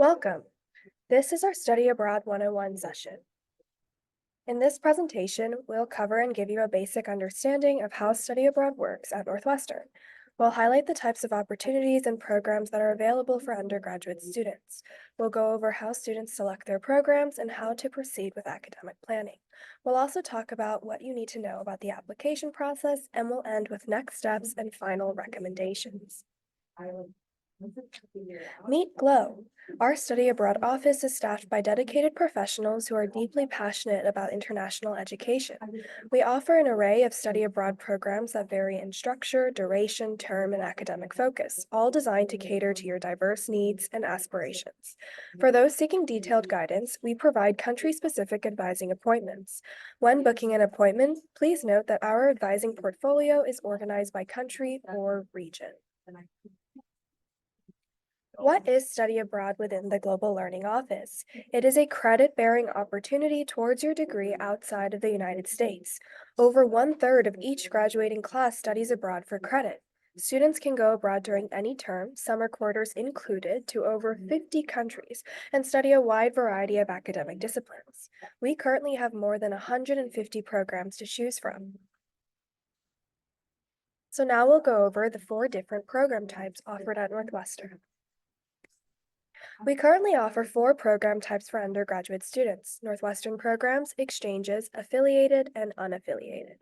Welcome. This is our Study Abroad 101 session. In this presentation, we'll cover and give you a basic understanding of how study abroad works at Northwestern. We'll highlight the types of opportunities and programs that are available for undergraduate students. We'll go over how students select their programs and how to proceed with academic planning. We'll also talk about what you need to know about the application process, and we'll end with next steps and final recommendations. Meet Glow. Our study abroad office is staffed by dedicated professionals who are deeply passionate about international education. We offer an array of study abroad programs that vary in structure, duration, term, and academic focus, all designed to cater to your diverse needs and aspirations. For those seeking detailed guidance, we provide country-specific advising appointments. When booking an appointment, please note that our advising portfolio is organized by country or region. What is study abroad within the Global Learning Office? It is a credit-bearing opportunity towards your degree outside of the United States. Over 1/3 of each graduating class studies abroad for credit. Students can go abroad during any term, summer quarters included, to over 50 countries and study a wide variety of academic disciplines. We currently have more than 150 programs to choose from. So now we'll go over the 4 different program types offered at Northwestern. We currently offer 4 program types for undergraduate students: Northwestern programs, exchanges, affiliated, and unaffiliated.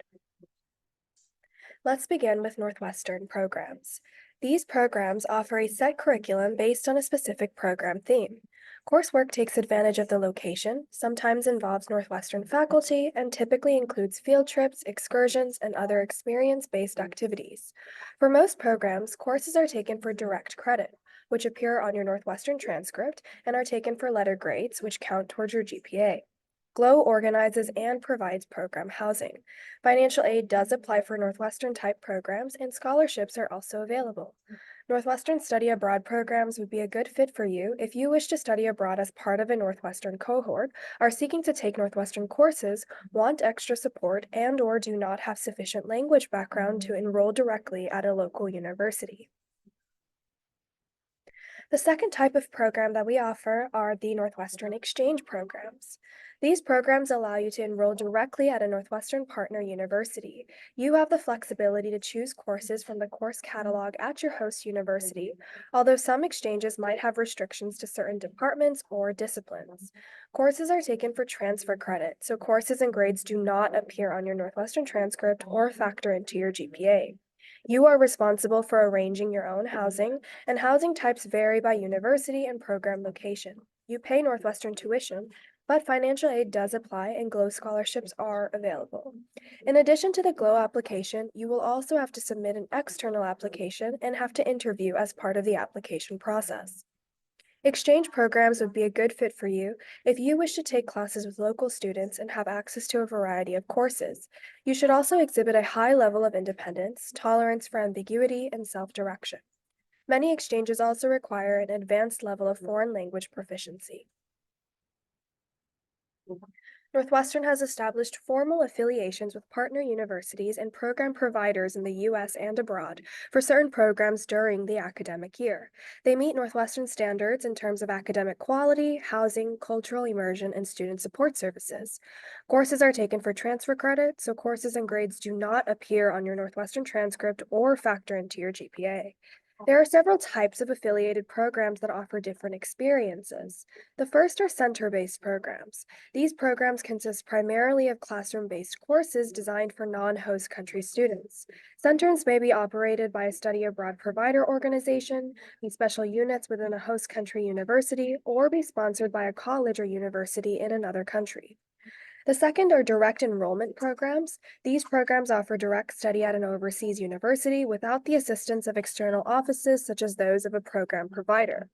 Let's begin with Northwestern programs. These programs offer a set curriculum based on a specific program theme. Coursework takes advantage of the location, sometimes involves Northwestern faculty, and typically includes field trips, excursions, and other experience-based activities. For most programs, courses are taken for direct credit, which appear on your Northwestern transcript and are taken for letter grades, which count towards your GPA. GLOW organizes and provides program housing. Financial aid does apply for Northwestern-type programs, and scholarships are also available. Northwestern study abroad programs would be a good fit for you if you wish to study abroad as part of a Northwestern cohort, are seeking to take Northwestern courses, want extra support, and/or do not have sufficient language background to enroll directly at a local university. The second type of program that we offer are the Northwestern Exchange programs. These programs allow you to enroll directly at a Northwestern partner university. You have the flexibility to choose courses from the course catalog at your host university, although some exchanges might have restrictions to certain departments or disciplines. Courses are taken for transfer credit, so courses and grades do not appear on your Northwestern transcript or factor into your GPA. You are responsible for arranging your own housing, and housing types vary by university and program location. You pay Northwestern tuition, but financial aid does apply and GLOW scholarships are available. In addition to the GLOW application, you will also have to submit an external application and have to interview as part of the application process. Exchange programs would be a good fit for you if you wish to take classes with local students and have access to a variety of courses. You should also exhibit a high level of independence, tolerance for ambiguity, and self-direction. Many exchanges also require an advanced level of foreign language proficiency. Northwestern has established formal affiliations with partner universities and program providers in the U.S. and abroad for certain programs during the academic year. They meet Northwestern standards in terms of academic quality, housing, cultural immersion, and student support services. Courses are taken for transfer credit, so courses and grades do not appear on your Northwestern transcript or factor into your GPA. There are several types of affiliated programs that offer different experiences. The first are center-based programs. These programs consist primarily of classroom-based courses designed for non-host country students. Centers may be operated by a study abroad provider organization, be special units within a host country university, or be sponsored by a college or university in another country. The second are direct enrollment programs. These programs offer direct study at an overseas university without the assistance of external offices such as those of a program provider.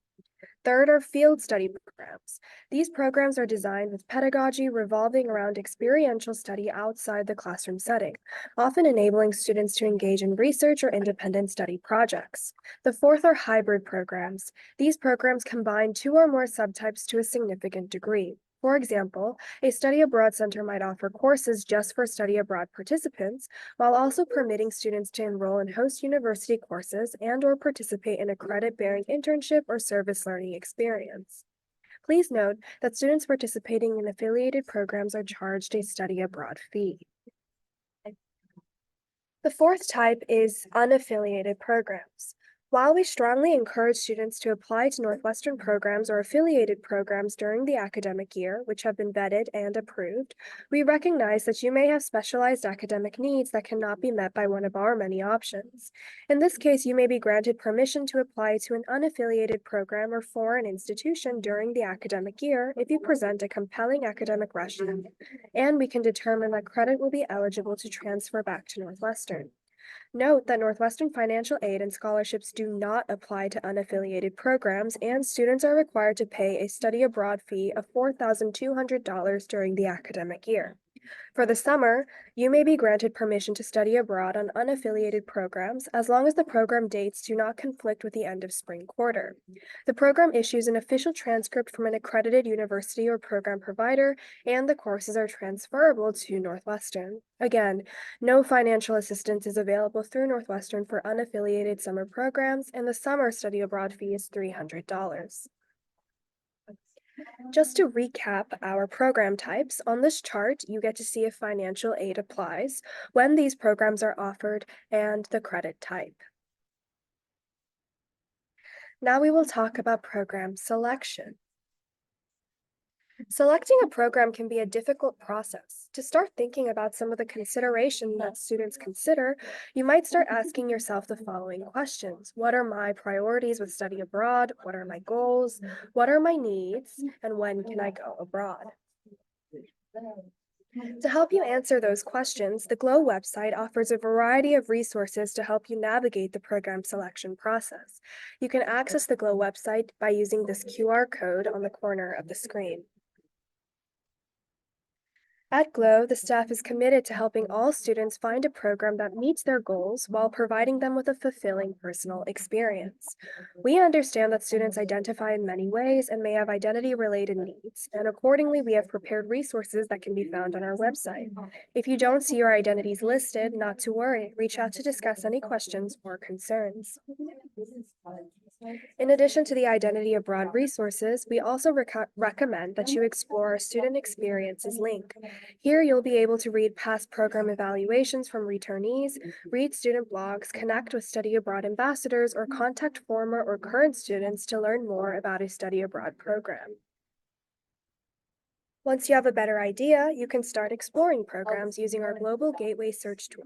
Third are field study programs. These programs are designed with pedagogy revolving around experiential study outside the classroom setting, often enabling students to engage in research or independent study projects. The fourth are hybrid programs. These programs combine 2 or more subtypes to a significant degree. For example, a study abroad center might offer courses just for study abroad participants, while also permitting students to enroll in host university courses and/or participate in a credit-bearing internship or service learning experience. Please note that students participating in affiliated programs are charged a study abroad fee. The fourth type is unaffiliated programs. While we strongly encourage students to apply to Northwestern programs or affiliated programs during the academic year, which have been vetted and approved, we recognize that you may have specialized academic needs that cannot be met by one of our many options. In this case, you may be granted permission to apply to an unaffiliated program or foreign institution during the academic year if you present a compelling academic resume, and we can determine that credit will be eligible to transfer back to Northwestern. Note that Northwestern financial aid and scholarships do not apply to unaffiliated programs, and students are required to pay a study abroad fee of $4,200 during the academic year. For the summer, you may be granted permission to study abroad on unaffiliated programs as long as the program dates do not conflict with the end of spring quarter. The program issues an official transcript from an accredited university or program provider, and the courses are transferable to Northwestern. Again, no financial assistance is available through Northwestern for unaffiliated summer programs, and the summer study abroad fee is $300. Just to recap our program types, on this chart, you get to see if financial aid applies, when these programs are offered, and the credit type. Now we will talk about program selection. Selecting a program can be a difficult process. To start thinking about some of the considerations that students consider, you might start asking yourself the following questions. What are my priorities with study abroad? What are my goals? What are my needs? And when can I go abroad? To help you answer those questions, the GLOW website offers a variety of resources to help you navigate the program selection process. You can access the GLOW website by using this QR code on the corner of the screen. At GLOW, the staff is committed to helping all students find a program that meets their goals while providing them with a fulfilling personal experience. We understand that students identify in many ways and may have identity-related needs, and accordingly, we have prepared resources that can be found on our website. If you don't see your identities listed, not to worry, reach out to discuss any questions or concerns. In addition to the Identity Abroad resources, we also recommend that you explore our Student Experiences link. Here, you'll be able to read past program evaluations from returnees, read student blogs, connect with study abroad ambassadors, or contact former or current students to learn more about a study abroad program. Once you have a better idea, you can start exploring programs using our Global Gateway search tool.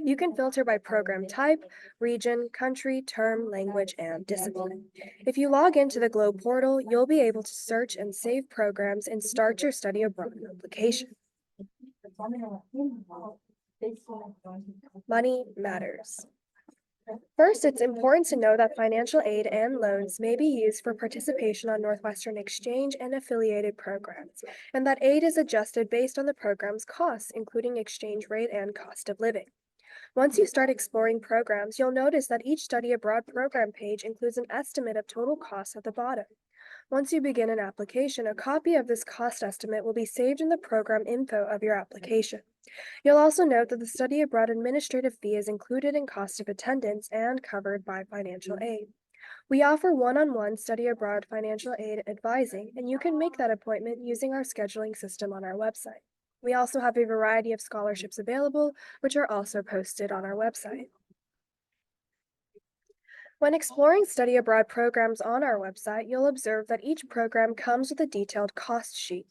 You can filter by program type, region, country, term, language, and discipline. If you log into the Globe portal, you'll be able to search and save programs and start your study abroad application. Money matters. First, it's important to know that financial aid and loans may be used for participation on Northwestern exchange and affiliated programs, and that aid is adjusted based on the program's costs, including exchange rate and cost of living. Once you start exploring programs, you'll notice that each study abroad program page includes an estimate of total costs at the bottom. Once you begin an application, a copy of this cost estimate will be saved in the program info of your application. You'll also note that the study abroad administrative fee is included in cost of attendance and covered by financial aid. We offer one-on-one study abroad financial aid advising, and you can make that appointment using our scheduling system on our website. We also have a variety of scholarships available, which are also posted on our website. When exploring study abroad programs on our website, you'll observe that each program comes with a detailed cost sheet.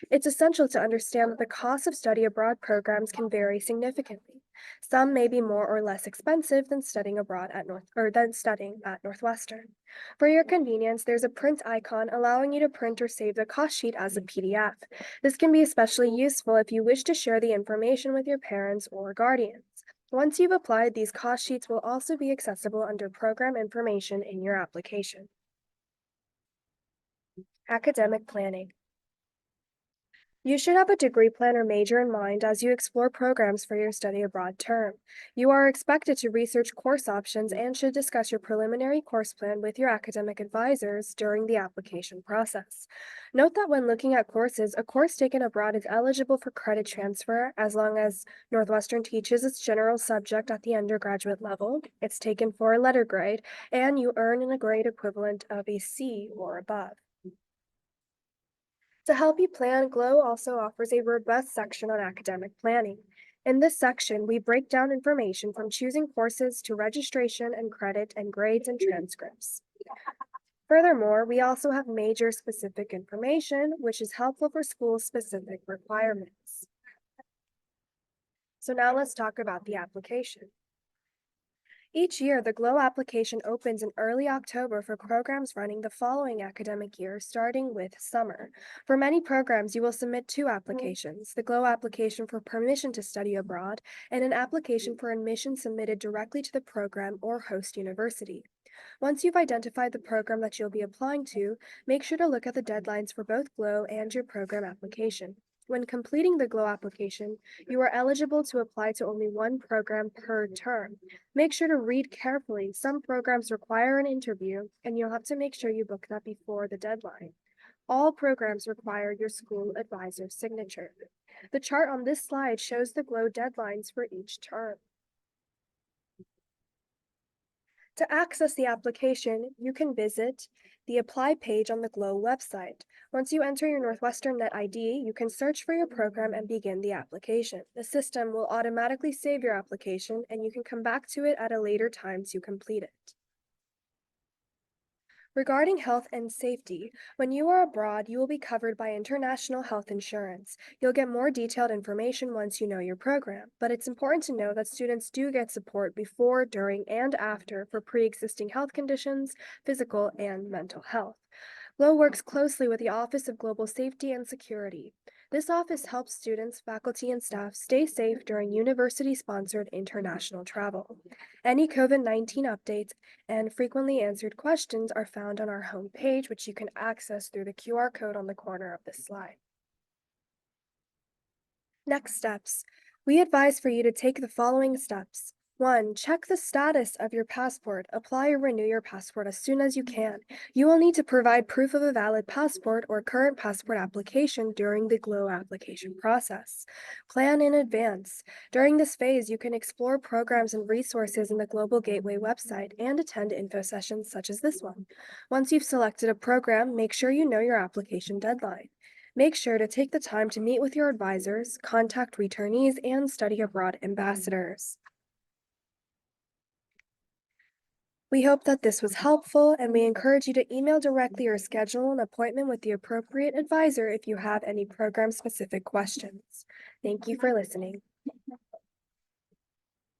It's essential to understand that the cost of study abroad programs can vary significantly. Some may be more or less expensive than studying abroad at studying at Northwestern. For your convenience, there's a print icon allowing you to print or save the cost sheet as a PDF. This can be especially useful if you wish to share the information with your parents or guardians. Once you've applied, these cost sheets will also be accessible under program information in your application. Academic planning. You should have a degree plan or major in mind as you explore programs for your study abroad term. You are expected to research course options and should discuss your preliminary course plan with your academic advisors during the application process. Note that when looking at courses, a course taken abroad is eligible for credit transfer as long as Northwestern teaches its general subject at the undergraduate level, it's taken for a letter grade, and you earn a grade equivalent of a C or above. To help you plan, GLOW also offers a robust section on academic planning. In this section, we break down information from choosing courses to registration and credit and grades and transcripts. Furthermore, we also have major specific information, which is helpful for school specific requirements. So now let's talk about the application. Each year, the GLOW application opens in early October for programs running the following academic year, starting with summer. For many programs, you will submit two applications, the GLOW application for permission to study abroad and an application for admission submitted directly to the program or host university. Once you've identified the program that you'll be applying to, make sure to look at the deadlines for both GLOW and your program application. When completing the GLOW application, you are eligible to apply to only one program per term. Make sure to read carefully. Some programs require an interview, and you'll have to make sure you book that before the deadline. All programs require your school advisor's signature. The chart on this slide shows the GLOW deadlines for each term. To access the application, you can visit the Apply page on the GLOW website. Once you enter your Northwestern Net ID, you can search for your program and begin the application. The system will automatically save your application, and you can come back to it at a later time to complete it. Regarding health and safety, when you are abroad, you will be covered by international health insurance. You'll get more detailed information once you know your program, but it's important to know that students do get support before, during, and after for pre-existing health conditions, physical and mental health. GLOW works closely with the Office of Global Safety and Security. This office helps students, faculty, and staff stay safe during university-sponsored international travel. Any COVID-19 updates and frequently answered questions are found on our homepage, which you can access through the QR code on the corner of this slide. Next steps. We advise for you to take the following steps. 1. Check the status of your passport. Apply or renew your passport as soon as you can. You will need to provide proof of a valid passport or current passport application during the GLOW application process. Plan in advance. During this phase, you can explore programs and resources in the Global Gateway website and attend info sessions such as this one. Once you've selected a program, make sure you know your application deadline. Make sure to take the time to meet with your advisors, contact returnees, and study abroad ambassadors. We hope that this was helpful, and we encourage you to email directly or schedule an appointment with the appropriate advisor if you have any program-specific questions. Thank you for listening.